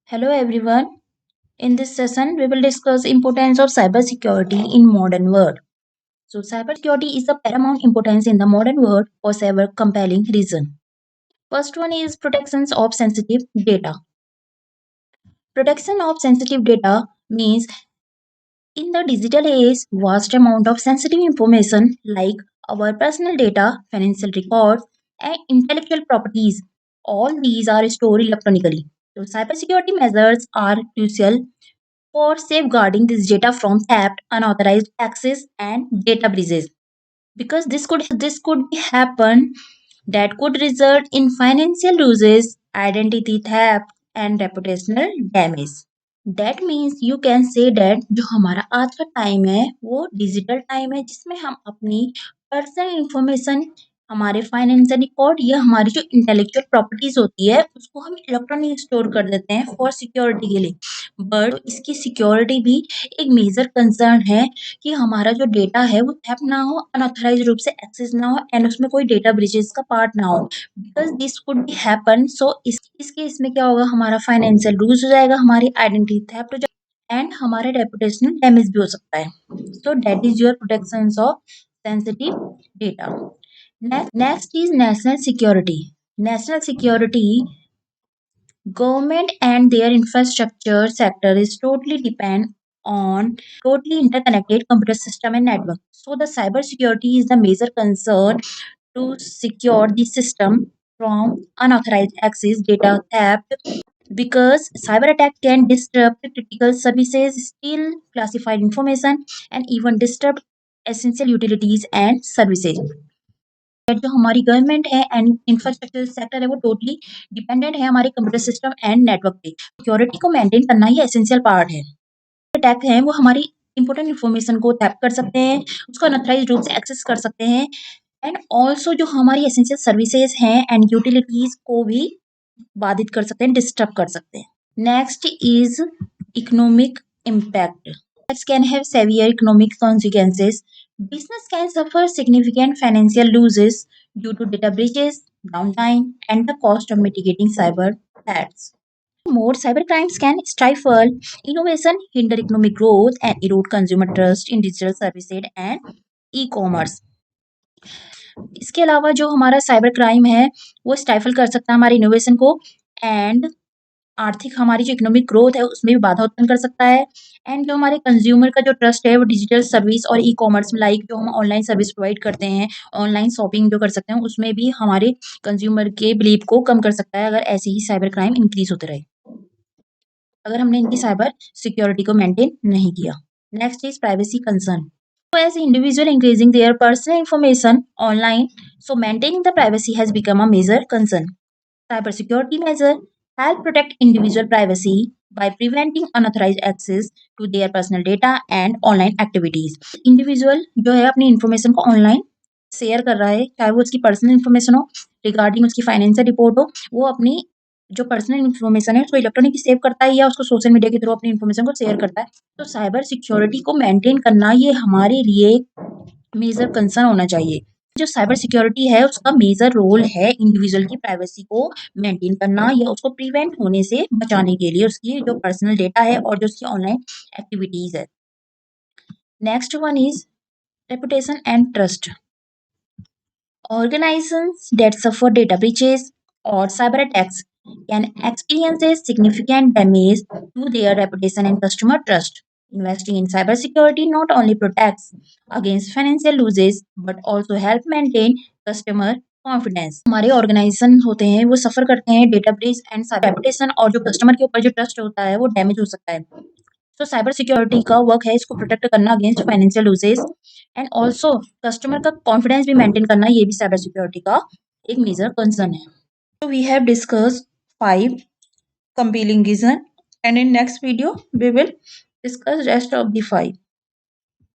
Hello everyone. In this session, we will discuss importance of cybersecurity in modern world. So, cybersecurity is of paramount importance in the modern world for several compelling reasons. First one is protections of sensitive data. Protection of sensitive data means in the digital age, vast amount of sensitive information like our personal data, financial records, and intellectual properties, all these are stored electronically. So, cybersecurity measures are crucial for safeguarding this data from theft, unauthorized access, and data breaches. Because this could happen that could result in financial losses, identity theft, and reputational damage. That means you can say that जो हमारा आज का time है वो digital time है जिसमें हम अपनी पर्सनल इंफॉर्मेशन हमारे फाइनेंशियल रिकॉर्ड या हमारी जो इंटेलेक्चुअल प्रॉपर्टीज होती है उसको हम इलेक्ट्रॉनिक स्टोर कर देते हैं फॉर सिक्योरिटी के लिए। बट इसकी सिक्योरिटी भी एक मेजर कंसर्न है कि हमारा जो डेटा है वो थेफ्ट ना हो, अनऑथराइज रूप से एक्सेस ना हो एंड उसमें कोई डेटा ब्रीचेस का पार्ट ना हो। Because this could be happen, so इस केस में क्या होगा, हमारा फाइनेंशियल लूज हो जाएगा, हमारी आइडेंटिटी थेफ्ट हो जाएगा एंड हमारे रेपुटेशनल डैमेज भी हो सकता है। So that is your protection of sensitive data. Next is national security. National security, government and their infrastructure sector is totally depend on totally interconnected computer system and network. So the cyber security is the major concern to secure the system from unauthorized access, data theft, because cyber attack can disrupt critical services, steal classified information, and even disrupt essential utilities and services. जो हमारी government है and infrastructure sector है वो totally dependent है हमारे computer system and network पे। Security को maintain करना ही एसेंशियल पार्ट है। अटैक है वो हमारी इंपॉर्टेंट इन्फॉर्मेशन को टैप कर सकते हैं, उसको अनऑथराइज्ड रूप से एक्सेस कर सकते हैं एंड ऑल्सो जो हमारी एसेंशियल सर्विसेज हैं एंड यूटिलिटीज को भी बाधित कर सकते हैं, डिस्टर्ब कर सकते हैं। Next is economic impact. Can have severe economic consequences. Business can suffer significant financial losses due to data breaches, downtime, and the cost of mitigating cyber threats. More cybercrimes can stifle innovation, hinder economic growth, and erode consumer trust in digital services and e-commerce. इसके अलावा जो हमारा cyber crime है वो stifle कर सकता है हमारी इनोवेशन को एंड आर्थिक हमारी जो इकोनॉमिक ग्रोथ है उसमें भी बाधा उत्पन्न कर सकता है एंड जो हमारे कंज्यूमर का जो ट्रस्ट है वो डिजिटल सर्विस और ई कॉमर्स में लाइक जो हम ऑनलाइन सर्विस प्रोवाइड करते हैं, ऑनलाइन शॉपिंग जो कर सकते हैं उसमें भी हमारे कंज्यूमर के बिलीव को कम कर सकता है अगर ऐसे ही साइबर क्राइम इंक्रीज होते रहे, अगर हमने इनकी साइबर सिक्योरिटी को मेंटेन नहीं किया। Next is privacy concern. As individual increasing their personal information online, so maintaining the privacy has become a major concern. Cybersecurity measures help protect individual privacy by preventing unauthorized access to their personal data and online activities. Individual जो है अपनी information को online share कर रहा है, चाहे वो उसकी पर्सनल इन्फॉर्मेशन हो, रिगार्डिंग उसकी फाइनेंशियल रिपोर्ट हो, वो अपनी जो पर्सनल इन्फॉर्मेशन है उसको इलेक्ट्रॉनिक सेव करता है या उसको सोशल मीडिया के थ्रू अपनी इन्फॉर्मेशन को शेयर करता है। तो साइबर सिक्योरिटी को मेंटेन करना ये हमारे लिए मेजर कंसर्न होना चाहिए। जो साइबर सिक्योरिटी है उसका मेजर रोल है इंडिविजुअल की प्राइवेसी को मेंटेन करना या उसको प्रिवेंट होने से बचाने के लिए, उसकी जो पर्सनल डेटा है और जो उसकी ऑनलाइन एक्टिविटीज है। Next one is reputation and trust. Organizations that suffer data breaches or cyber attacks can experience a significant damage to their reputation and customer trust. Investing in cybersecurity not only protects against financial losses but also help maintain customer confidence. हमारे organisation होते हैं वो सफर करते हैं data breach and reputation और जो customer के ऊपर जो ट्रस्ट होता है वो डैमेज हो सकता है। तो साइबर सिक्योरिटी का वर्क है इसको प्रोटेक्ट करना against financial loses and also customer का कॉन्फिडेंस भी मेंटेन करना, ये भी साइबर सिक्योरिटी का एक मेजर कंसर्न है। So we have discussed 5 compelling reasons and in next video we will discuss rest of the 5.